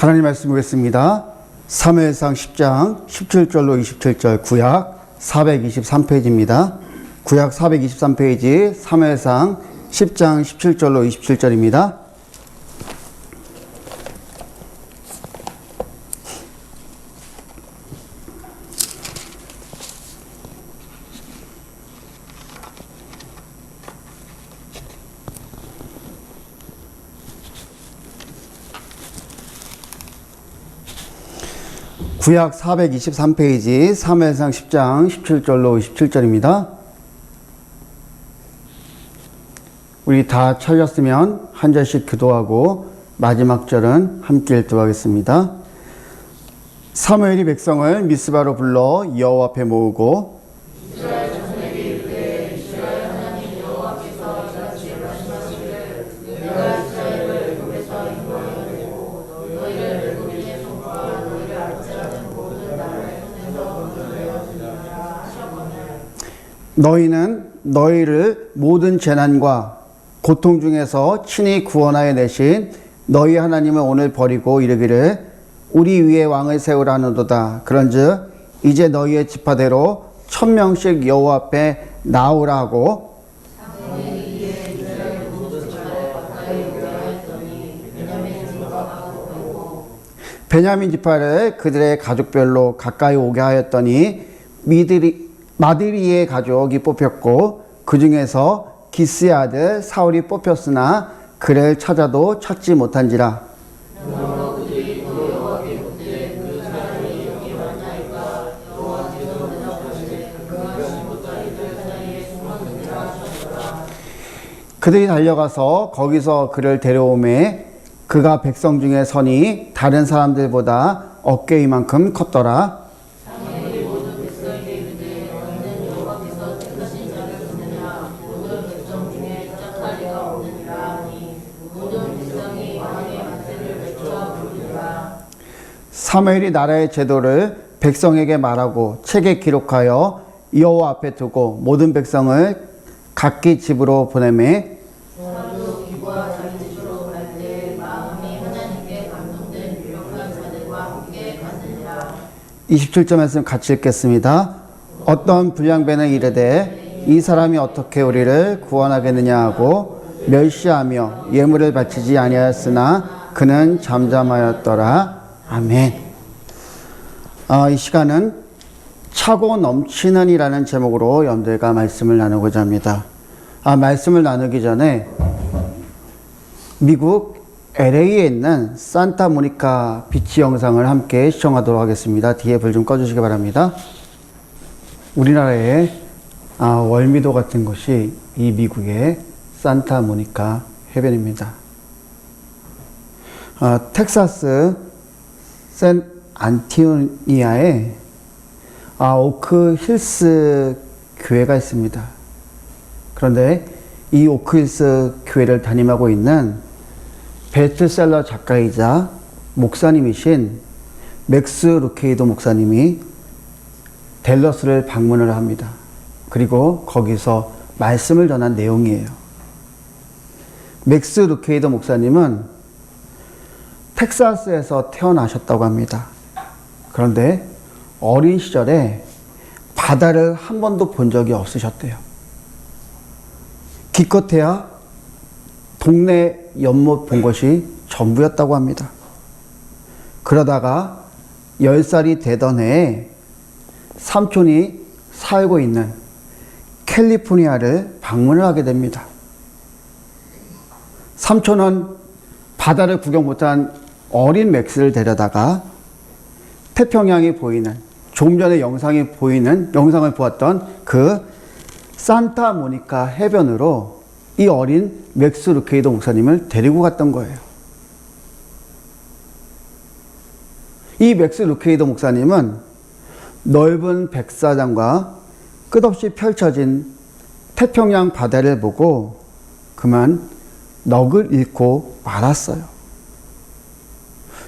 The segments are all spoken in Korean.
하나님 말씀 보겠습니다. 사무엘상 10장 17절로 27절 구약 423페이지입니다. 구약 423페이지 사무엘상 10장 17절로 27절입니다. 구약 423페이지 사무엘상 10장 17절로 27절입니다. 우리 다 찾았으면 한 절씩 기도하고 마지막 절은 함께 읽도록하겠습니다. 사무엘이 백성을 미스바로 불러 여호와 앞에 모으고 너희는 너희를 모든 재난과 고통 중에서 친히 구원하여 내신 너희 하나님을 오늘 버리고 이르기를 우리 위에 왕을 세우라 하노도다. 그런즉 이제 너희의 지파대로 1000명씩 여호와 앞에 나오라 하고 베냐민 지파를 그들의 가족별로 가까이 오게 하였더니 마드리의 가족이 뽑혔고 그 중에서 기스의 아들 사울이 뽑혔으나 그를 찾아도 찾지 못한지라. 그들이 달려가서 거기서 그를 데려오매 그가 백성 중에 선이 다른 사람들보다 어깨 이만큼 컸더라. 사무엘이 나라의 제도를 백성에게 말하고 책에 기록하여 여호와 앞에 두고 모든 백성을 각기 집으로 보내매 27절 말씀 같이 읽겠습니다. 어떤 불량배는 이르되 이 사람이 어떻게 우리를 구원하겠느냐 하고 멸시하며 예물을 바치지 아니하였으나 그는 잠잠하였더라. 아멘. 이 시간은 차고 넘치는 이라는 제목으로 여러분들과 말씀을 나누고자 합니다. 말씀을 나누기 전에 미국 LA에 있는 산타모니카 비치 영상을 함께 시청하도록 하겠습니다. 뒤에 불 좀 꺼주시기 바랍니다. 우리나라에 월미도 같은 곳이 이 미국의 산타모니카 해변입니다. 텍사스 샌 안티오니아에 오크 힐스 교회가 있습니다. 그런데 이 오크 힐스 교회를 담임하고 있는 베스트셀러 작가이자 목사님이신 맥스 루케이도 목사님이 댈러스를 방문을 합니다. 그리고 거기서 말씀을 전한 내용이에요. 맥스 루케이도 목사님은 텍사스에서 태어나셨다고 합니다. 그런데 어린 시절에 바다를 한 번도 본 적이 없으셨대요. 기껏해야 동네 연못 본 것이 전부였다고 합니다. 그러다가 10살이 되던 해에 삼촌이 살고 있는 캘리포니아를 방문을 하게 됩니다. 삼촌은 바다를 구경 못한 어린 맥스를 데려다가 태평양이 보이는, 조금 전에 영상을 보았던 그 산타모니카 해변으로 이 어린 맥스 루케이도 목사님을 데리고 갔던 거예요. 이 맥스 루케이도 목사님은 넓은 백사장과 끝없이 펼쳐진 태평양 바다를 보고 그만 넋을 잃고 말았어요.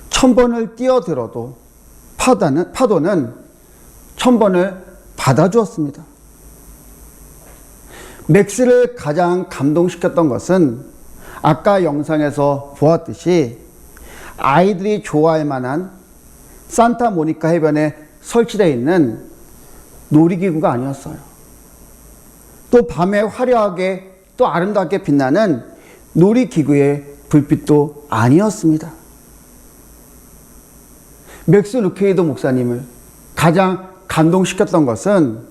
1000번을 뛰어들어도 파도는 1000번을 받아주었습니다. 맥스를 가장 감동시켰던 것은 아까 영상에서 보았듯이 아이들이 좋아할 만한 산타모니카 해변에 설치되어 있는 놀이기구가 아니었어요. 또 밤에 화려하게 또 아름답게 빛나는 놀이기구의 불빛도 아니었습니다. 맥스 루케이도 목사님을 가장 감동시켰던 것은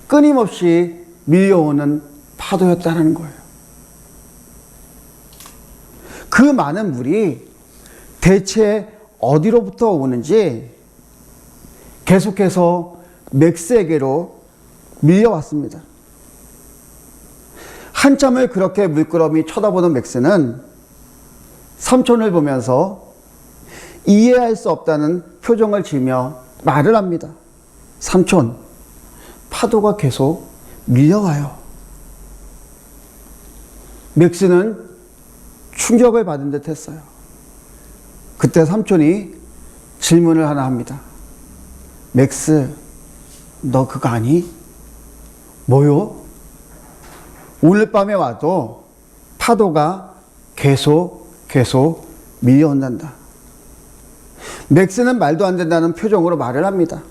끊임없이 밀려오는 파도였다는 거예요. 그 많은 물이 대체 어디로부터 오는지 계속해서 맥스에게로 밀려왔습니다. 한참을 그렇게 물끄러미 쳐다보는 맥스는 삼촌을 보면서 이해할 수 없다는 표정을 지으며 말을 합니다. 삼촌, 파도가 계속 밀려와요. 맥스는 충격을 받은 듯 했어요. 그때 삼촌이 질문을 하나 합니다. 맥스, 너 그거 아니? 뭐요? 오늘 밤에 와도 파도가 계속 밀려온단다. 맥스는 말도 안 된다는 표정으로 말을 합니다.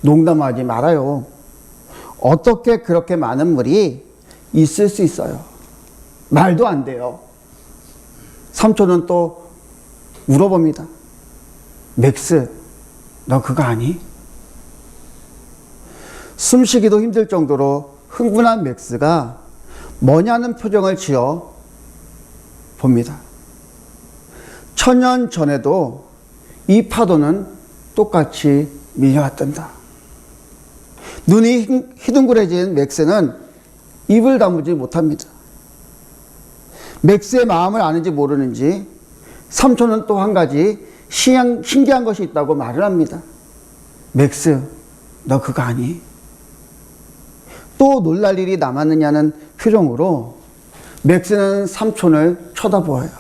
농담하지 말아요. 어떻게 그렇게 많은 물이 있을 수 있어요? 말도 안 돼요. 삼촌은 또 물어봅니다. 맥스, 너 그거 아니? 숨쉬기도 힘들 정도로 흥분한 맥스가 뭐냐는 표정을 지어 봅니다. 1000년 전에도 이 파도는 똑같이 밀려왔단다. 눈이 희둥그레진 맥스는 입을 다무지 못합니다. 맥스의 마음을 아는지 모르는지 삼촌은 또 한 가지 신기한 것이 있다고 말을 합니다. 맥스, 너 그거 아니? 또 놀랄 일이 남았느냐는 표정으로 맥스는 삼촌을 쳐다보아요.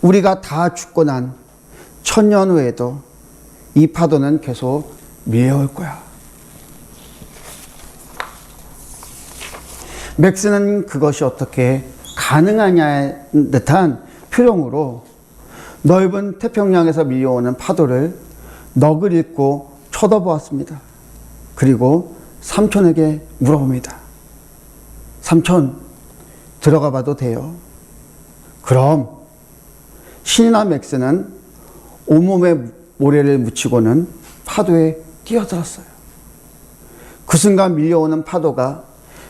우리가 다 죽고 난 1000년 후에도 이 파도는 계속 밀려올 거야. 맥스는 그것이 어떻게 가능하냐 듯한 표정으로 넓은 태평양에서 밀려오는 파도를 넋을 잃고 쳐다보았습니다. 그리고 삼촌에게 물어봅니다. 삼촌, 들어가 봐도 돼요? 그럼. 신이 난 맥스는 온몸에 모래를 묻히고는 파도에 뛰어들었어요. 그 순간 밀려오는 파도가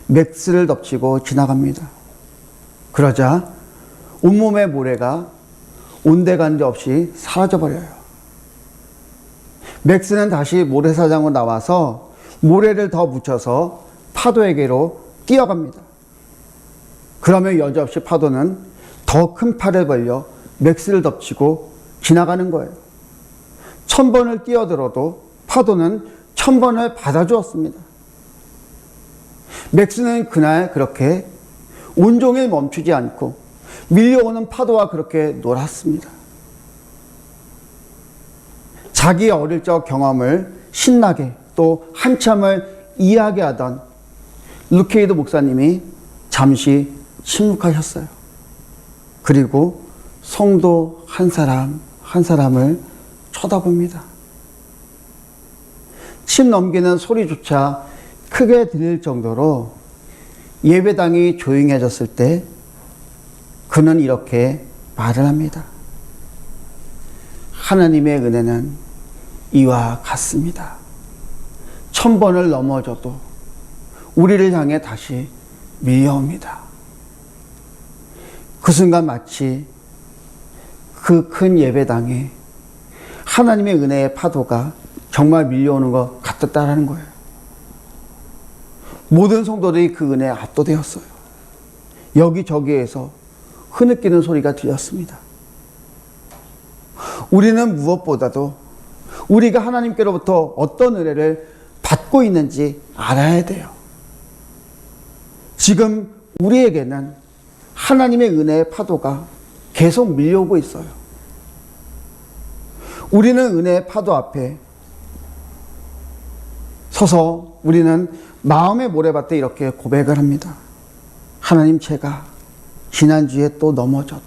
맥스를 덮치고 지나갑니다. 그러자 온몸의 모래가 온데간데 없이 사라져버려요. 맥스는 다시 모래사장으로 나와서 모래를 더 묻혀서 파도에게로 뛰어갑니다. 그러면 여지없이 파도는 더 큰 팔을 벌려 맥스를 덮치고 지나가는 거예요. 1000번을 뛰어들어도 파도는 1000번을 받아주었습니다. 맥스는 그날 그렇게 온종일 멈추지 않고 밀려오는 파도와 그렇게 놀았습니다. 자기 어릴 적 경험을 신나게 또 한참을 이야기하던 루케이드 목사님이 잠시 침묵하셨어요. 그리고 성도 한 사람 한 사람을 쳐다봅니다. 침 넘기는 소리조차 크게 들릴 정도로 예배당이 조용해졌을 때 그는 이렇게 말을 합니다. 하나님의 은혜는 이와 같습니다. 1000번을 넘어져도 우리를 향해 다시 밀려옵니다. 그 순간 마치 그 큰 예배당에 하나님의 은혜의 파도가 정말 밀려오는 것 같았다는 거예요. 모든 성도들이 그 은혜에 압도되었어요. 여기저기에서 흐느끼는 소리가 들렸습니다. 우리는 무엇보다도 우리가 하나님께로부터 어떤 은혜를 받고 있는지 알아야 돼요. 지금 우리에게는 하나님의 은혜의 파도가 계속 밀려오고 있어요. 우리는 은혜의 파도 앞에 서서 우리는 마음의 모래밭에 이렇게 고백을 합니다. 하나님, 제가 지난주에 또 넘어졌.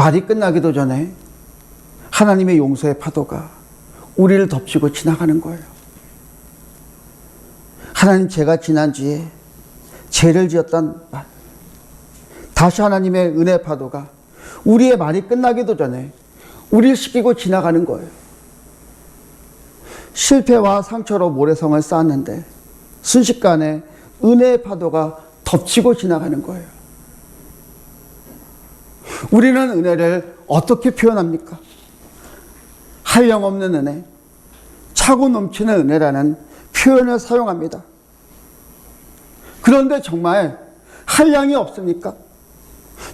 말이 끝나기도 전에 하나님의 용서의 파도가 우리를 덮치고 지나가는 거예요. 하나님, 제가 지난주에 죄를 지었단 말, 다시 하나님의 은혜 파도가 우리의 말이 끝나기도 전에 우리를 씻기고 지나가는 거예요. 실패와 상처로 모래성을 쌓았는데 순식간에 은혜의 파도가 덮치고 지나가는 거예요. 우리는 은혜를 어떻게 표현합니까? 한량없는 은혜, 차고 넘치는 은혜라는 표현을 사용합니다. 그런데 정말 한량이 없습니까?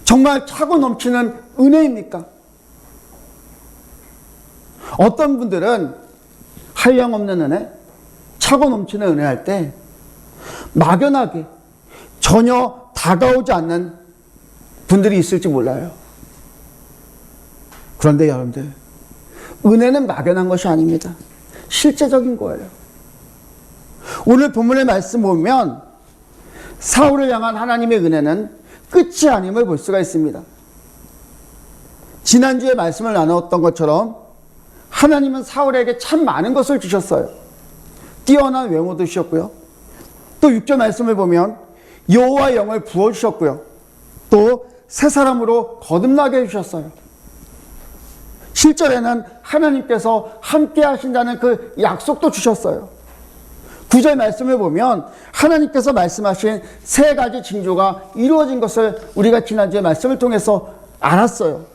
정말 차고 넘치는 은혜입니까? 어떤 분들은 한량 없는 은혜, 차고 넘치는 은혜 할 때 막연하게 전혀 다가오지 않는 분들이 있을지 몰라요. 그런데 여러분들, 은혜는 막연한 것이 아닙니다. 실제적인 거예요. 오늘 본문의 말씀 보면 사울을 향한 하나님의 은혜는 끝이 아님을 볼 수가 있습니다. 지난주에 말씀을 나누었던 것처럼 하나님은 사울에게 참 많은 것을 주셨어요. 뛰어난 외모도 주셨고요. 또 6절 말씀을 보면 여호와의 영을 부어주셨고요. 또 새 사람으로 거듭나게 해주셨어요. 7절에는 하나님께서 함께 하신다는 그 약속도 주셨어요. 9절 말씀을 보면 하나님께서 말씀하신 세 가지 징조가 이루어진 것을 우리가 지난주에 말씀을 통해서 알았어요.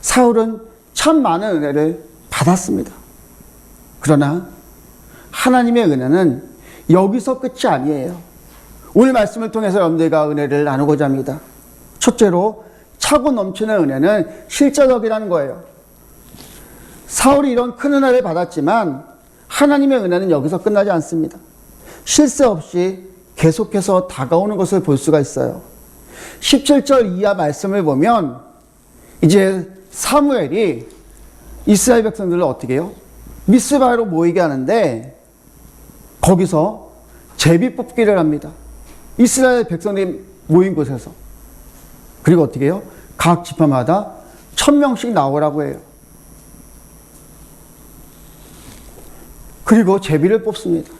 사울은 참 많은 은혜를 받았습니다. 그러나 하나님의 은혜는 여기서 끝이 아니에요. 오늘 말씀을 통해서 여러분들과 은혜를 나누고자 합니다. 첫째로, 차고 넘치는 은혜는 실제적이라는 거예요. 사울이 이런 큰 은혜를 받았지만 하나님의 은혜는 여기서 끝나지 않습니다. 쉴 새 없이 계속해서 다가오는 것을 볼 수가 있어요. 17절 이하 말씀을 보면 이제 사무엘이 이스라엘 백성들을 어떻게 해요? 미스바로 모이게 하는데 거기서 제비 뽑기를 합니다. 이스라엘 백성들이 모인 곳에서. 그리고 어떻게 해요? 각 지파마다 1000명씩 나오라고 해요. 그리고 제비를 뽑습니다.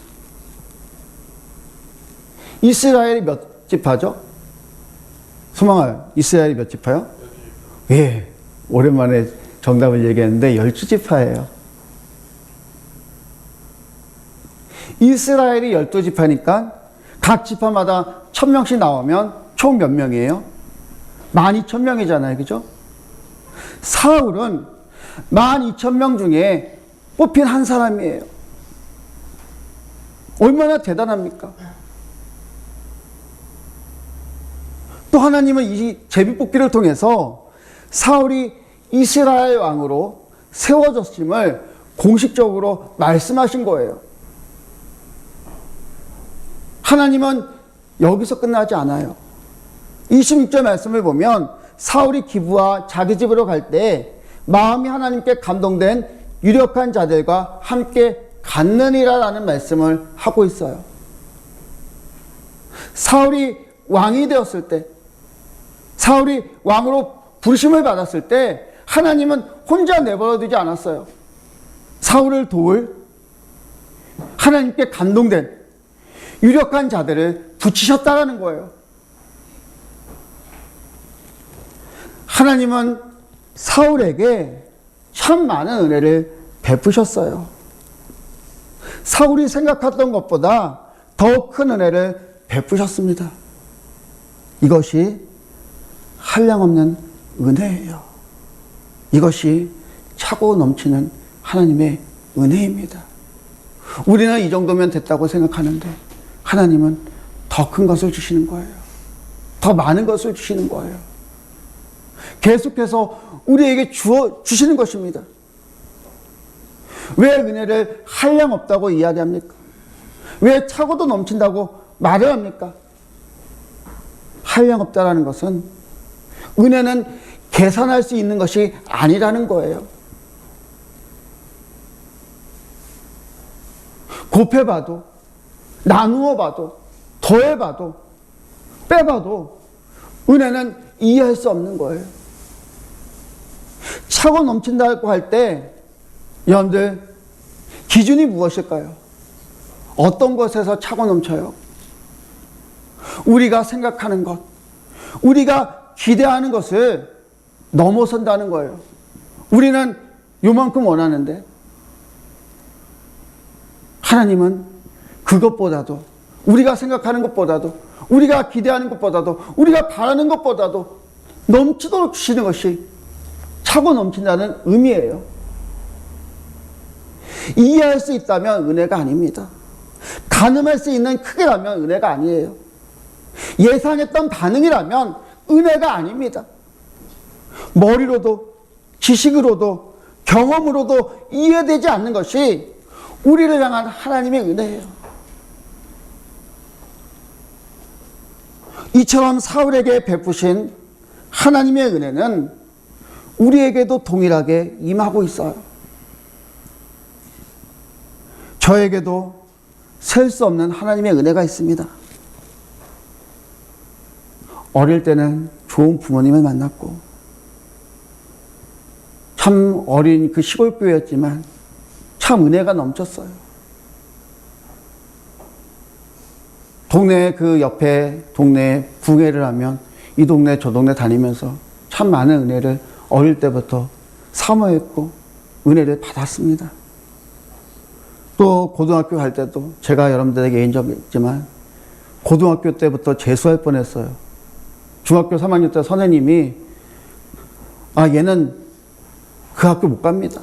이스라엘이 몇 지파죠? 소망아, 이스라엘이 몇 지파요? 예, 오랜만에 정답을 얘기했는데 12지파예요. 이스라엘이 12지파니까 각 지파마다 1000명씩 나오면 총 몇 명이에요? 12,000명이잖아요. 그죠? 사울은 12,000명 중에 뽑힌 한 사람이에요. 얼마나 대단합니까? 또 하나님은 이 제비뽑기를 통해서 사울이 이스라엘 왕으로 세워졌음을 공식적으로 말씀하신 거예요. 하나님은 여기서 끝나지 않아요. 26절 말씀을 보면 사울이 기브와 자기 집으로 갈 때 마음이 하나님께 감동된 유력한 자들과 함께 갔느니라라는 말씀을 하고 있어요. 사울이 왕이 되었을 때, 사울이 왕으로 부르심을 받았을 때 하나님은 혼자 내버려 두지 않았어요. 사울을 도울 하나님께 감동된 유력한 자들을 붙이셨다라는 거예요. 하나님은 사울에게 참 많은 은혜를 베푸셨어요. 사울이 생각했던 것보다 더 큰 은혜를 베푸셨습니다. 이것이 한량없는 은혜예요. 이것이 차고 넘치는 하나님의 은혜입니다. 우리는 이 정도면 됐다고 생각하는데 하나님은 더 큰 것을 주시는 거예요. 더 많은 것을 주시는 거예요. 계속해서 우리에게 주시는 것입니다. 왜 은혜를 한량없다고 이야기합니까? 왜 차고도 넘친다고 말을 합니까? 한량없다라는 것은 은혜는 계산할 수 있는 것이 아니라는 거예요. 곱해봐도, 나누어봐도, 더해봐도, 빼봐도 은혜는 이해할 수 없는 거예요. 차고 넘친다고 할 때 여러분들 기준이 무엇일까요? 어떤 것에서 차고 넘쳐요? 우리가 생각하는 것, 우리가 기대하는 것을 넘어선다는 거예요. 우리는 요만큼 원하는데 하나님은 그것보다도, 우리가 생각하는 것보다도, 우리가 기대하는 것보다도, 우리가 바라는 것보다도 넘치도록 주시는 것이 차고 넘친다는 의미예요. 이해할 수 있다면 은혜가 아닙니다. 가늠할 수 있는 크기라면 은혜가 아니에요. 예상했던 반응이라면 은혜가 아닙니다. 머리로도 지식으로도 경험으로도 이해되지 않는 것이 우리를 향한 하나님의 은혜예요. 이처럼 사울에게 베푸신 하나님의 은혜는 우리에게도 동일하게 임하고 있어요. 저에게도 셀 수 없는 하나님의 은혜가 있습니다. 어릴 때는 좋은 부모님을 만났고 참 어린 그 시골 교회였지만 참 은혜가 넘쳤어요. 동네 그 옆에 동네에 부흥회를 하면 이 동네 저 동네 다니면서 참 많은 은혜를 어릴 때부터 사모했고 은혜를 받았습니다. 또 고등학교 갈 때도 제가 여러분들에게 얘기한 적이 있지만 고등학교 때부터 재수할 뻔했어요. 중학교 3학년 때 선생님이 얘는 그 학교 못 갑니다.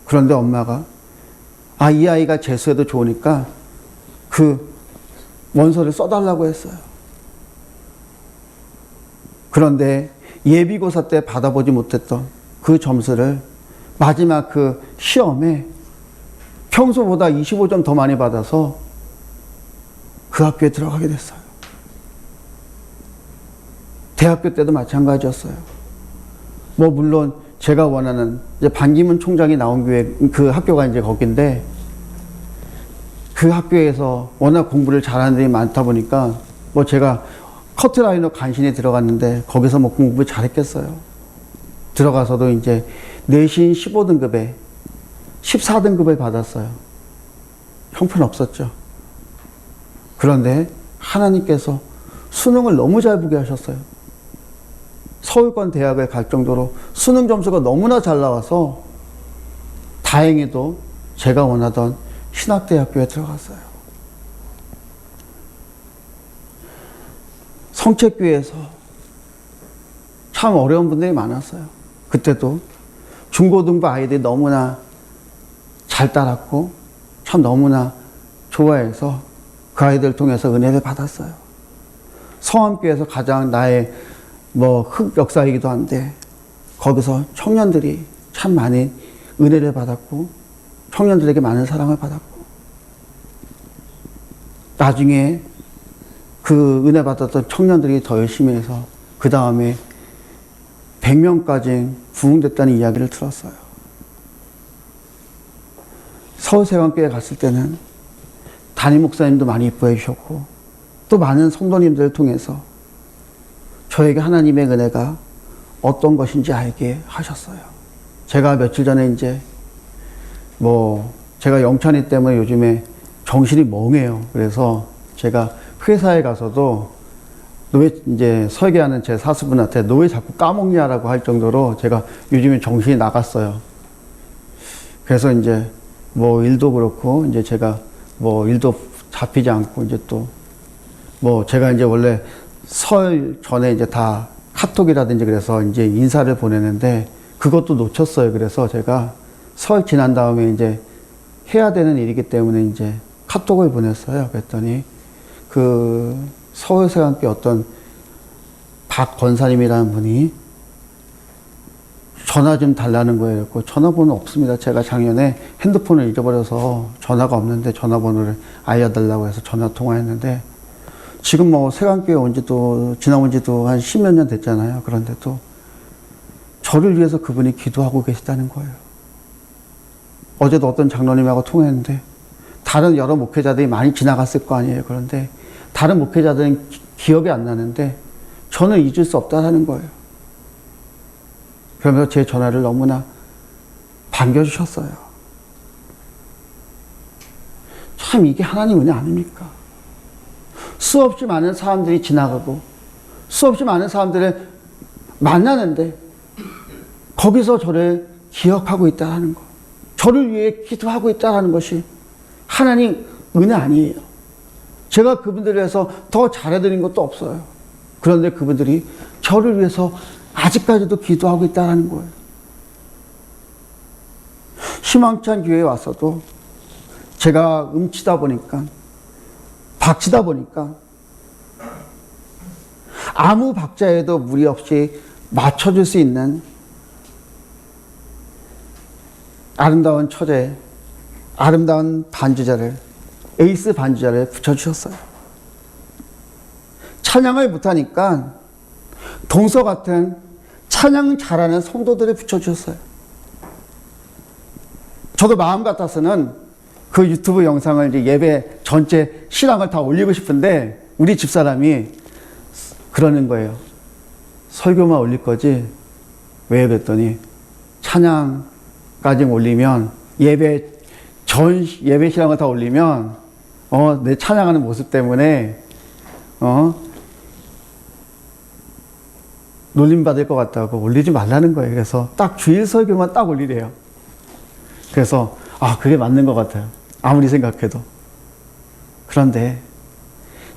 그런데 엄마가 이 아이가 재수해도 좋으니까 그 원서를 써달라고 했어요. 그런데 예비고사 때 받아보지 못했던 그 점수를 마지막 그 시험에 평소보다 25점 더 많이 받아서 그 학교에 들어가게 됐어요. 대학교 때도 마찬가지였어요. 물론 제가 원하는 이제 반기문 총장이 나온 교회 그 학교가 이제 거긴데 그 학교에서 워낙 공부를 잘하는 애들이 많다 보니까 제가 커트라이너 간신히 들어갔는데 거기서 공부 잘했겠어요. 들어가서도 이제 내신 15등급에 14등급을 받았어요. 형편없었죠. 그런데 하나님께서 수능을 너무 잘 보게 하셨어요. 서울권 대학을 갈 정도로 수능 점수가 너무나 잘 나와서 다행히도 제가 원하던 신학대학교에 들어갔어요. 성책교회에서 참 어려운 분들이 많았어요. 그때도 중고등부 아이들이 너무나 잘 따랐고 참 너무나 좋아해서 그 아이들 통해서 은혜를 받았어요. 성암교회에서 가장 나의 흑역사이기도 한데 거기서 청년들이 참 많이 은혜를 받았고 청년들에게 많은 사랑을 받았고 나중에 그 은혜 받았던 청년들이 더 열심히 해서 그 다음에 100명까지 부흥됐다는 이야기를 들었어요. 서울세관교회 갔을 때는 담임 목사님도 많이 이뻐해 주셨고 또 많은 성도님들을 통해서 저에게 하나님의 은혜가 어떤 것인지 알게 하셨어요. 제가 며칠 전에 이제 제가 영찬이 때문에 요즘에 정신이 멍해요. 그래서 제가 회사에 가서도 너 왜 이제 설계하는 제 사수분한테 너 왜 자꾸 까먹냐라고 할 정도로 제가 요즘에 정신이 나갔어요. 그래서 이제 일도 그렇고 이제 제가 일도 잡히지 않고 이제 또 제가 이제 원래 설 전에 이제 다 카톡이라든지 그래서 이제 인사를 보내는데 그것도 놓쳤어요. 그래서 제가 설 지난 다음에 이제 해야 되는 일이기 때문에 이제 카톡을 보냈어요. 그랬더니 그 서울세관교회 어떤 박 권사님이라는 분이 전화 좀 달라는 거예요. 그래서 전화번호 없습니다. 제가 작년에 핸드폰을 잊어버려서 전화가 없는데 전화번호를 알려달라고 해서 전화 통화했는데 지금 세관교회 온 지도 지나온 지도 한 10몇 년 됐잖아요. 그런데도 저를 위해서 그분이 기도하고 계시다는 거예요. 어제도 어떤 장로님하고 통화했는데 다른 여러 목회자들이 많이 지나갔을 거 아니에요. 그런데 다른 목회자들은 기억이 안 나는데 저는 잊을 수 없다는 거예요. 그러면서 제 전화를 너무나 반겨주셨어요. 참 이게 하나님 은혜 아닙니까? 수없이 많은 사람들이 지나가고 수없이 많은 사람들을 만나는데 거기서 저를 기억하고 있다는 것, 저를 위해 기도하고 있다는 것이 하나님 은혜 아니에요. 제가 그분들을 위해서 더 잘해드린 것도 없어요. 그런데 그분들이 저를 위해서 아직까지도 기도하고 있다는 거예요. 희망찬 교회에 왔어도 제가 음치다 보니까, 박치다 보니까 아무 박자에도 무리 없이 맞춰줄 수 있는 아름다운 처제, 아름다운 반주자를, 에이스 반주자를 붙여주셨어요. 찬양을 못하니까 동서 같은 찬양 잘하는 성도들을 붙여주셨어요. 저도 마음 같아서는 그 유튜브 영상을 이제 예배 전체 신앙을 다 올리고 싶은데 우리 집사람이 그러는 거예요. 설교만 올릴 거지? 왜? 그랬더니 찬양까지 올리면 예배 신앙을 다 올리면 내 찬양하는 모습 때문에 놀림받을 것 같다고 올리지 말라는 거예요. 그래서 딱 주일 설교만 딱 올리래요. 그래서 그게 맞는 것 같아요. 아무리 생각해도. 그런데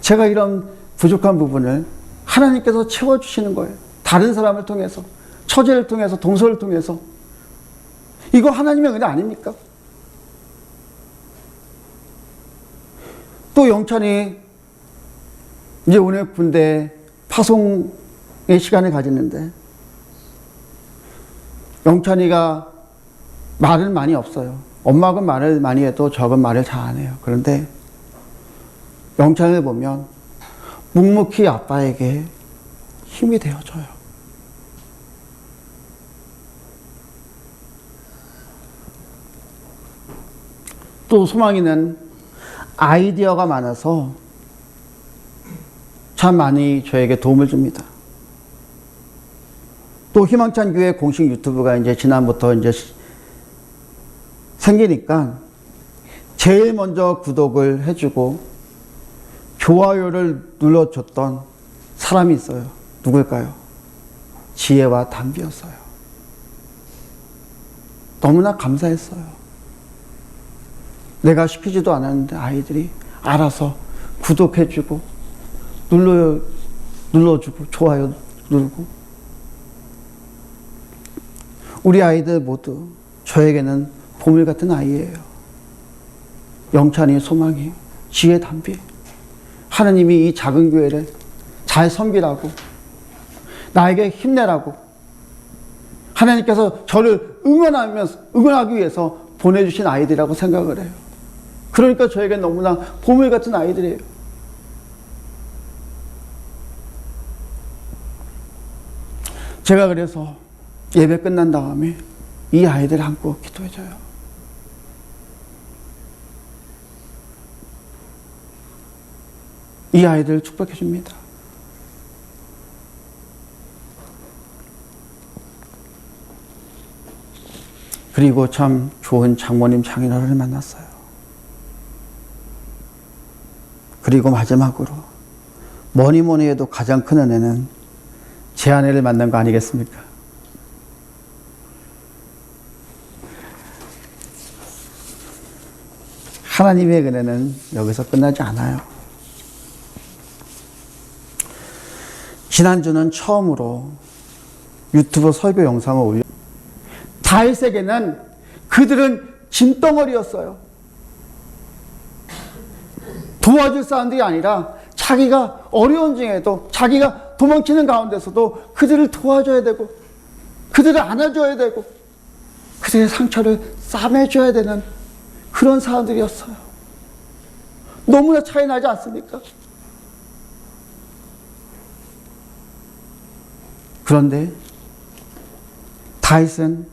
제가 이런 부족한 부분을 하나님께서 채워주시는 거예요. 다른 사람을 통해서, 처제를 통해서, 동서를 통해서. 이거 하나님의 은혜 아닙니까? 또 영찬이 이제 오늘 군대 파송의 시간을 가졌는데 영찬이가 말은 많이 없어요. 엄마가 말을 많이 해도 적은 말을 잘 안 해요. 그런데 영찬이를 보면 묵묵히 아빠에게 힘이 되어줘요. 또 소망이는 아이디어가 많아서 참 많이 저에게 도움을 줍니다. 또 희망찬 교회 공식 유튜브가 이제 지난부터 이제 생기니까 제일 먼저 구독을 해주고 좋아요를 눌러줬던 사람이 있어요. 누굴까요? 지혜와 담비였어요. 너무나 감사했어요. 내가 시키지도 않았는데 아이들이 알아서 구독해주고 눌러주고 좋아요 누르고. 우리 아이들 모두 저에게는 보물 같은 아이예요. 영찬이, 소망이, 지혜, 담비. 하나님이 이 작은 교회를 잘 섬기라고, 나에게 힘내라고 하나님께서 저를 응원하기 위해서 보내주신 아이들이라고 생각을 해요. 그러니까 저에게 너무나 보물 같은 아이들이에요. 제가 그래서 예배 끝난 다음에 이 아이들 안고 기도해줘요. 이 아이들 축복해 줍니다. 그리고 참 좋은 장모님, 장인어른을 만났어요. 그리고 마지막으로 뭐니 해도 가장 큰 은혜는 제 아내를 만난 거 아니겠습니까? 하나님의 은혜는 여기서 끝나지 않아요. 지난주는 처음으로 유튜브 설교 영상을 올려 다윗에게는 그들은 짐덩어리였어요. 도와줄 사람들이 아니라 자기가 어려운 중에도 자기가 도망치는 가운데서도 그들을 도와줘야 되고 그들을 안아줘야 되고 그들의 상처를 싸매줘야 되는 그런 사람들이었어요. 너무나 차이 나지 않습니까? 그런데 다윗은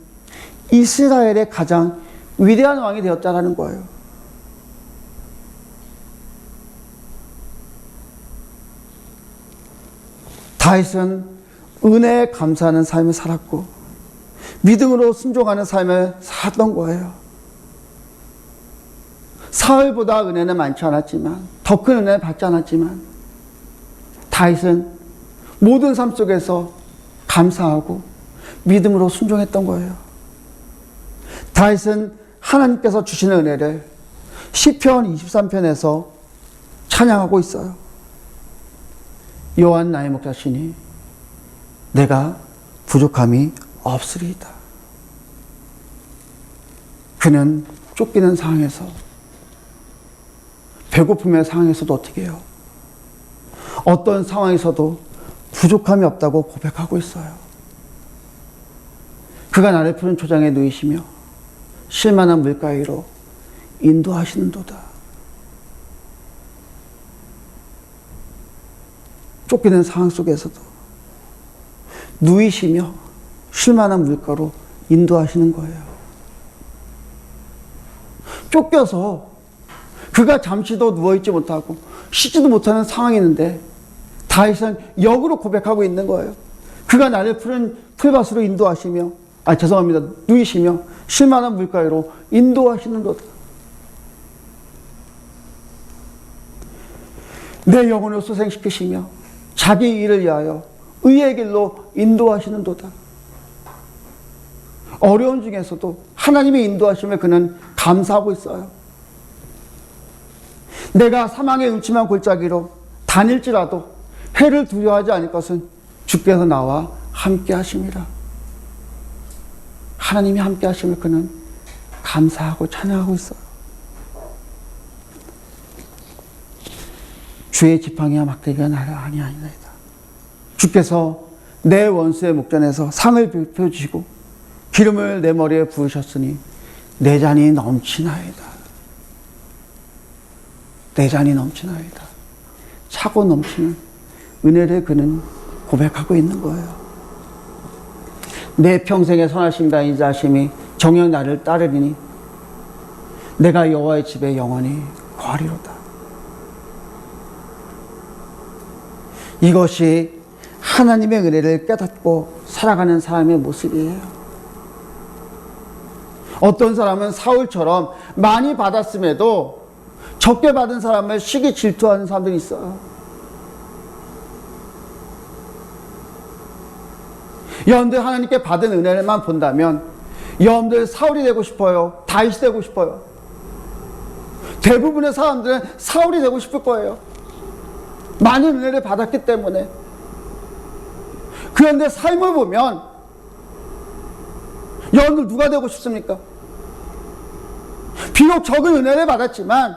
이스라엘의 가장 위대한 왕이 되었다는 거예요. 다윗은 은혜에 감사하는 삶을 살았고 믿음으로 순종하는 삶을 살았던 거예요. 사울보다 은혜는 많지 않았지만, 더 큰 은혜를 받지 않았지만, 다윗은 모든 삶 속에서 감사하고 믿음으로 순종했던 거예요. 다윗은 하나님께서 주시는 은혜를 시편 23편에서 찬양하고 있어요. 여호와는 나의 목자시니 내가 부족함이 없으리이다. 그는 쫓기는 상황에서, 배고픔의 상황에서도 어떻게 해요? 어떤 상황에서도 부족함이 없다고 고백하고 있어요. 그가 나를 푸른 초장에 누이시며 쉴만한 물가위로 인도하시는도다. 쫓기는 상황 속에서도 누이시며 쉴만한 물가로 인도하시는 거예요. 쫓겨서 그가 잠시도 누워있지 못하고 쉬지도 못하는 상황이 있는데 다윗은 역으로 고백하고 있는 거예요. 그가 나를 푸른 풀밭으로 인도하시며, 누이시며 쉴만한 물가로 인도하시는도다. 내 영혼을 소생시키시며 자기 일을 위하여 의의 길로 인도하시는도다. 어려운 중에서도 하나님의 인도하심을 그는 감사하고 있어요. 내가 사망의 음침한 골짜기로 다닐지라도 해를 두려워하지 않을 것은 주께서 나와 함께 하심이라. 하나님이 함께 하심을 그는 감사하고 찬양하고 있어요. 주의 지팡이와 막대기가 나를 아니하니이다. 주께서 내 원수의 목전에서 상을 펴주시고 기름을 내 머리에 부으셨으니 내 잔이 넘치나이다. 내 잔이 넘치나이다. 차고 넘치는 은혜를 그는 고백하고 있는 거예요. 내 평생의 선하심과 인자하심이 정녕 나를 따르리니 내가 여호와의 집에 영원히 거하리로다. 이것이 하나님의 은혜를 깨닫고 살아가는 사람의 모습이에요. 어떤 사람은 사울처럼 많이 받았음에도 적게 받은 사람을 시기 질투하는 사람들이 있어요. 여러분들 하나님께 받은 은혜만 본다면 여러분들 사울이 되고 싶어요? 다윗이 되고 싶어요? 대부분의 사람들은 사울이 되고 싶을 거예요. 많은 은혜를 받았기 때문에. 그런데 삶을 보면 여러분들 누가 되고 싶습니까? 비록 적은 은혜를 받았지만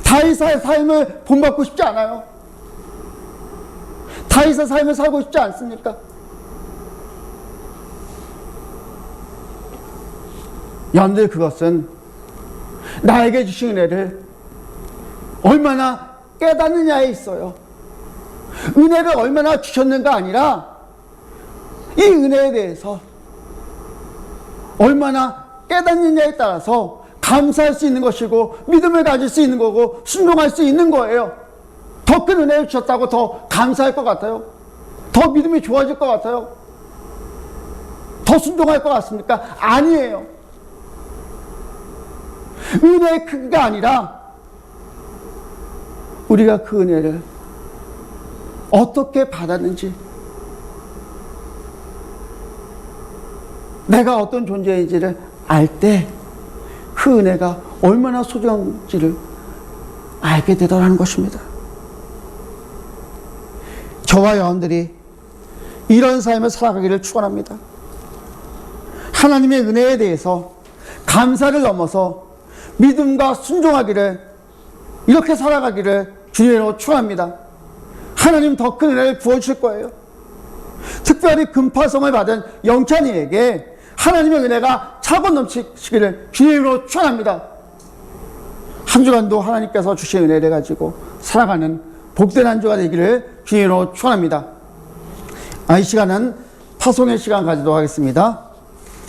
다윗의 삶을 본받고 싶지 않아요. 다윗의 삶을 살고 싶지 않습니까? 여러분들 그것은 나에게 주신 은혜를 얼마나 깨닫느냐에 있어요. 은혜를 얼마나 주셨는가 아니라 이 은혜에 대해서 얼마나 깨닫느냐에 따라서 감사할 수 있는 것이고 믿음을 가질 수 있는 거고 순종할 수 있는 거예요. 더 큰 은혜를 주셨다고 더 감사할 것 같아요? 더 믿음이 좋아질 것 같아요? 더 순종할 것 같습니까? 아니에요. 은혜의 크기가 아니라 우리가 그 은혜를 어떻게 받았는지, 내가 어떤 존재인지를 알 때 그 은혜가 얼마나 소중한지를 알게 되더라는 것입니다. 저와 여러분들이 이런 삶을 살아가기를 축원합니다. 하나님의 은혜에 대해서 감사를 넘어서 믿음과 순종하기를, 이렇게 살아가기를 주님으로 축원합니다. 하나님 더 큰 은혜를 부어주실 거예요. 특별히 금파성을 받은 영찬이에게 하나님의 은혜가 차고 넘치기를 주님으로 축원합니다. 한 주간도 하나님께서 주신 은혜를 가지고 살아가는 복된 한 주가 되기를 주님으로 축원합니다. 이 시간은 파송의 시간 가지도록 하겠습니다.